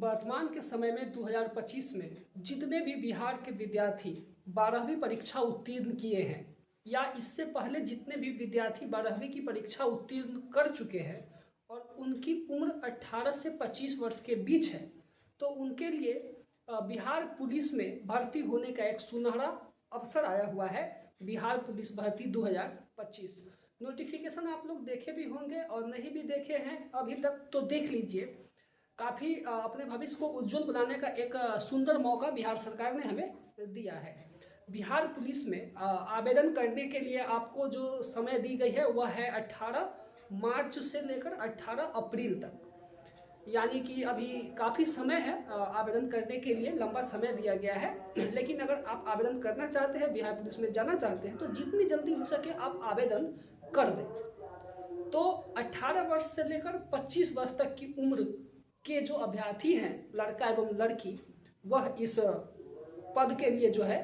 वर्तमान के समय में 2025 में जितने भी बिहार के विद्यार्थी 12वीं परीक्षा उत्तीर्ण किए हैं या इससे पहले जितने भी विद्यार्थी 12वीं की परीक्षा उत्तीर्ण कर चुके हैं और उनकी उम्र 18 से 25 वर्ष के बीच है, तो उनके लिए बिहार पुलिस में भर्ती होने का एक सुनहरा अवसर आया हुआ है। बिहार पुलिस भर्ती 2025 नोटिफिकेशन आप लोग देखे भी होंगे और नहीं भी देखे हैं अभी तक तो देख लीजिए। काफ़ी अपने भविष्य को उज्जवल बनाने का एक सुंदर मौका बिहार सरकार ने हमें दिया है। बिहार पुलिस में आवेदन करने के लिए आपको जो समय दी गई है वह है 18 मार्च से लेकर 18 अप्रैल तक, यानी कि अभी काफ़ी समय है आवेदन करने के लिए, लंबा समय दिया गया है। लेकिन अगर आप आवेदन करना चाहते हैं, बिहार पुलिस में जाना चाहते हैं, तो जितनी जल्दी हो सके आप आवेदन कर दें। तो 18 वर्ष से लेकर 25 वर्ष तक की उम्र के जो अभ्यर्थी हैं, लड़का एवं लड़की, वह इस पद के लिए जो है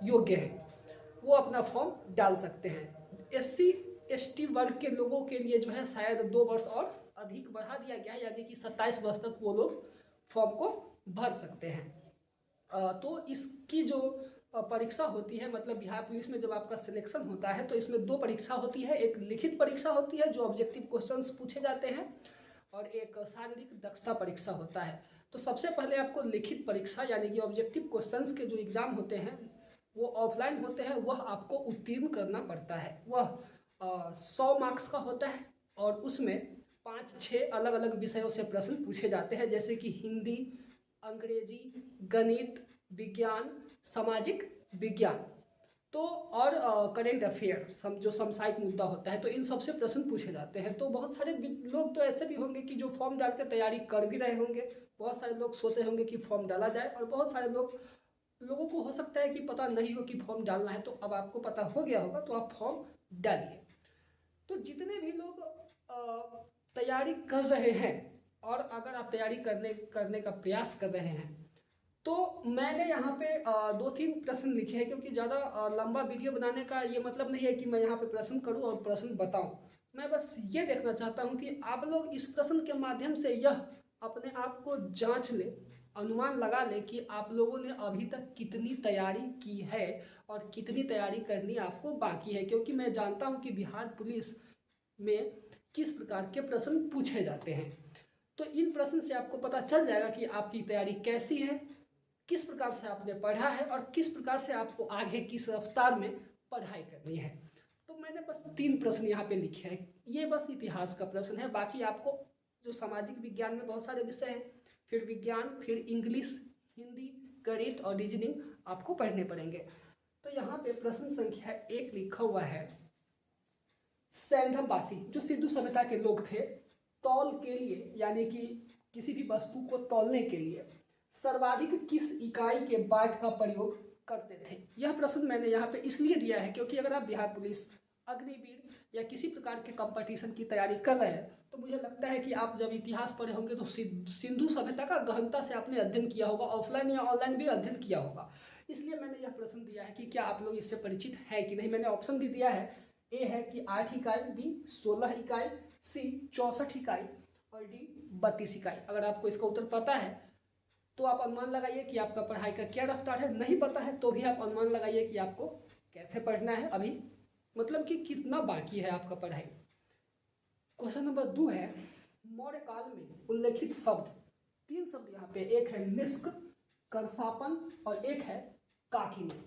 योग्य है, वो अपना फॉर्म डाल सकते हैं। SC ST वर्ग के लोगों के लिए जो है शायद 2 वर्ष और अधिक बढ़ा दिया गया है, यानी कि 27 वर्ष तक वो लोग फॉर्म को भर सकते हैं। तो इसकी जो परीक्षा होती है, मतलब बिहार पुलिस में जब आपका सिलेक्शन होता है तो इसमें 2 परीक्षा होती है। एक लिखित परीक्षा होती है जो ऑब्जेक्टिव क्वेश्चंस पूछे जाते हैं, और एक शारीरिक दक्षता परीक्षा होता है। तो सबसे पहले आपको लिखित परीक्षा यानी कि ऑब्जेक्टिव क्वेश्चंस के जो एग्ज़ाम होते हैं वो ऑफलाइन होते हैं, वह आपको उत्तीर्ण करना पड़ता है। वह 100 मार्क्स का होता है और उसमें 5-6 अलग अलग विषयों से प्रश्न पूछे जाते हैं, जैसे कि हिंदी, अंग्रेजी, गणित, विज्ञान, सामाजिक विज्ञान, तो और करेंट अफेयर जो समसामयिक मुद्दा होता है, तो इन सब से प्रश्न पूछे जाते हैं। तो बहुत सारे लोग तो ऐसे भी होंगे कि जो फॉर्म डाल कर तैयारी कर भी रहे होंगे, बहुत सारे लोग सोचे होंगे कि फॉर्म डाला जाए, और बहुत सारे लोगों को हो सकता है कि पता नहीं हो कि फॉर्म डालना है। तो अब आपको पता हो गया होगा तो आप फॉर्म डालिए। तो जितने भी लोग तैयारी कर रहे हैं और अगर आप तैयारी करने का प्रयास कर रहे हैं, तो मैंने यहाँ पे 2-3 प्रश्न लिखे हैं, क्योंकि ज़्यादा लंबा वीडियो बनाने का ये मतलब नहीं है कि मैं यहाँ पे प्रश्न करूँ और प्रश्न बताऊँ। मैं बस ये देखना चाहता हूँ कि आप लोग इस प्रश्न के माध्यम से यह अपने आप को जांच ले, अनुमान लगा ले कि आप लोगों ने अभी तक कितनी तैयारी की है और कितनी तैयारी करनी आपको बाकी है। क्योंकि मैं जानता हूँ कि बिहार पुलिस में किस प्रकार के प्रश्न पूछे जाते हैं। तो इन प्रश्न से आपको पता चल जाएगा कि आपकी तैयारी कैसी है, किस प्रकार से आपने पढ़ा है और किस प्रकार से आपको आगे किस रफ्तार में पढ़ाई करनी है। तो मैंने बस 3 प्रश्न यहाँ पे लिखे हैं। ये बस इतिहास का प्रश्न है, बाकी आपको जो सामाजिक विज्ञान में बहुत सारे विषय हैं, फिर विज्ञान, फिर इंग्लिश, हिंदी, गणित और रीजनिंग आपको पढ़ने पड़ेंगे। तो यहाँ पे प्रश्न संख्या 1 लिखा हुआ है, सैंधववासी जो सिंधु सभ्यता के लोग थे, तौल के लिए यानी कि किसी भी वस्तु को तौलने के लिए सर्वाधिक किस इकाई के वाट का प्रयोग करते थे। यह प्रश्न मैंने यहाँ पे इसलिए दिया है क्योंकि अगर आप बिहार पुलिस, अग्निवीर या किसी प्रकार के कंपटीशन की तैयारी कर रहे हैं, तो मुझे लगता है कि आप जब इतिहास पढ़े होंगे तो सिंधु सभ्यता का गहनता से आपने अध्ययन किया होगा, ऑफलाइन या ऑनलाइन भी अध्ययन किया होगा। इसलिए मैंने यह प्रश्न दिया है कि क्या आप लोग इससे परिचित है कि नहीं। मैंने ऑप्शन भी दिया है, ए है कि 8 इकाई, बी 16 इकाई, सी 64 इकाई और डी 32 इकाई। अगर आपको इसका उत्तर पता है तो आप अनुमान लगाइए कि आपका पढ़ाई का क्या रफ्तार है। नहीं पता है तो भी आप अनुमान लगाइए कि आपको कैसे पढ़ना है, अभी मतलब कि कितना बाकी है आपका पढ़ाई। क्वेश्चन नंबर 2 है, मौर्य काल में उल्लेखित शब्द, 3 शब्द यहाँ पे, एक है निष्क, करसापन और एक है काकिनी।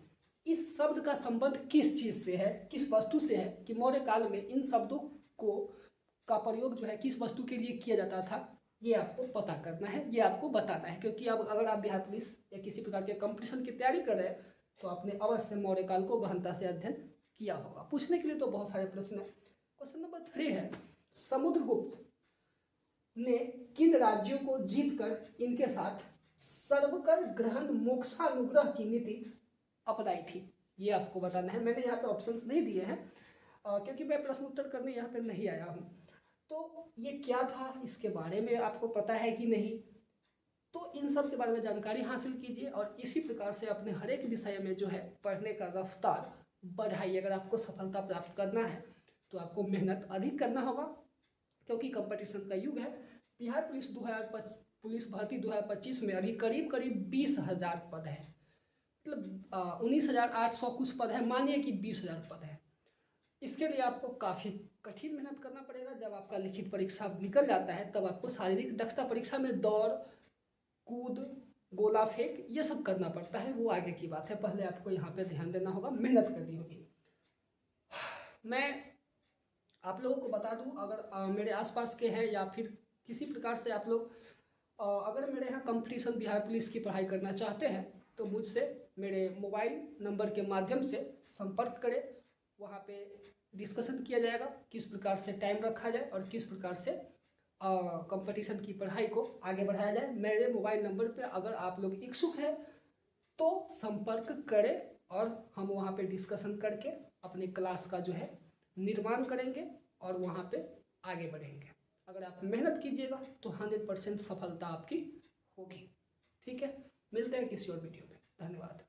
इस शब्द का संबंध किस चीज से है, किस वस्तु से है, कि मौर्य काल में इन शब्दों का प्रयोग जो है किस वस्तु के लिए किया जाता था, ये आपको पता करना है, ये आपको बताना है। क्योंकि अब अगर आप बिहार पुलिस या किसी प्रकार के कंपटीशन की तैयारी कर रहे हैं तो आपने अवश्य मौर्य काल को गहनता से अध्ययन किया होगा। पूछने के लिए तो बहुत सारे प्रश्न हैं। क्वेश्चन नंबर 3 है, समुद्रगुप्त ने किन राज्यों को जीतकर इनके साथ सर्वकर ग्रहण मोक्षानुग्रह की नीति अपनाई थी, ये आपको बताना है। मैंने यहाँ पे ऑप्शंस नहीं दिए हैं क्योंकि मैं प्रश्न उत्तर करने यहाँ पे नहीं आया हूँ। तो ये क्या था, इसके बारे में आपको पता है कि नहीं, तो इन सब के बारे में जानकारी हासिल कीजिए और इसी प्रकार से अपने हर एक विषय में जो है पढ़ने का रफ्तार बढ़ाइए। अगर आपको सफलता प्राप्त करना है तो आपको मेहनत अधिक करना होगा, क्योंकि कंपटीशन का युग है। बिहार पुलिस पुलिस भर्ती 2025 में अभी करीब करीब 20,000 पद है, मतलब 19,800 कुछ पद है, मानिए कि 20,000 पद है। इसके लिए आपको काफ़ी कठिन मेहनत करना पड़ेगा। जब आपका लिखित परीक्षा निकल जाता है तब आपको शारीरिक दक्षता परीक्षा में दौड़, कूद, गोला फेंक ये सब करना पड़ता है, वो आगे की बात है। पहले आपको यहाँ पे ध्यान देना होगा, मेहनत करनी होगी। मैं आप लोगों को बता दूं, अगर मेरे आसपास के हैं या फिर किसी प्रकार से आप लोग अगर मेरे यहाँ कंपटीशन बिहार पुलिस की पढ़ाई करना चाहते हैं तो मुझसे मेरे मोबाइल नंबर के माध्यम से संपर्क करें। वहाँ पे डिस्कशन किया जाएगा किस प्रकार से टाइम रखा जाए और किस प्रकार से कंपटीशन की पढ़ाई को आगे बढ़ाया जाए। मेरे मोबाइल नंबर पे अगर आप लोग इच्छुक हैं तो संपर्क करें और हम वहाँ पे डिस्कशन करके अपने क्लास का जो है निर्माण करेंगे और वहाँ पे आगे बढ़ेंगे। अगर आप मेहनत कीजिएगा तो 100% सफलता आपकी होगी। ठीक है, मिलते हैं किसी और वीडियो में। धन्यवाद।